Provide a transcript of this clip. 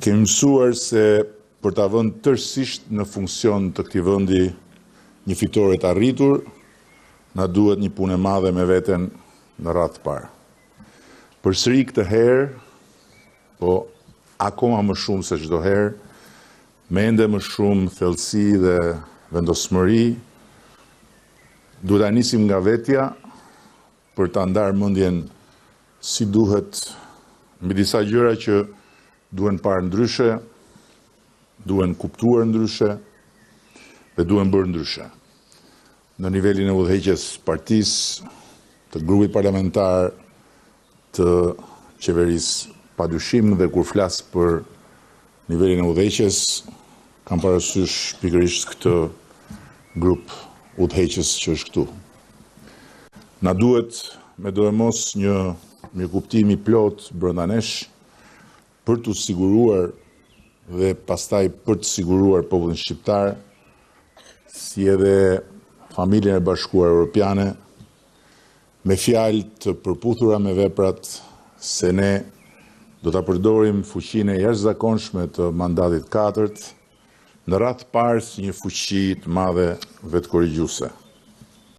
Kemi mësuar se për ta vënë tërësisht në funksion të këtij vendi një fitore të arritur, na duhet një punë e madhe me veten në radhë të parë. Përsëri këtë herë, po akoma më shumë se çdo herë, me ende më shumë thellësi dhe vendosmëri, duhet ta nisim nga vetja për ta ndarë mendjen si duhet mbi disa gjëra që duhen parë ndryshe, duhen kuptuar ndryshe dhe duhen bërë ndryshe. Në nivelin e udhëheqjes partisë, të grupit parlamentar, të qeverisë, padyshim dhe kur flas për nivelin e udhëheqjes, kam parasysh pikërisht këtë grup udhëheqjes që është këtu. Na duhet me dorëmos një mirëkuptim i plot brenda nesh për të siguruar dhe pastaj për të siguruar popullin shqiptar, si edhe familjen e Bashkuar Evropiane, me fjalë të përputhura me veprat se ne do ta përdorim fuqinë e jashtëzakonshme të mandatit 4 në radhë të parë si një fuqi të madhe vetkorrigjuese.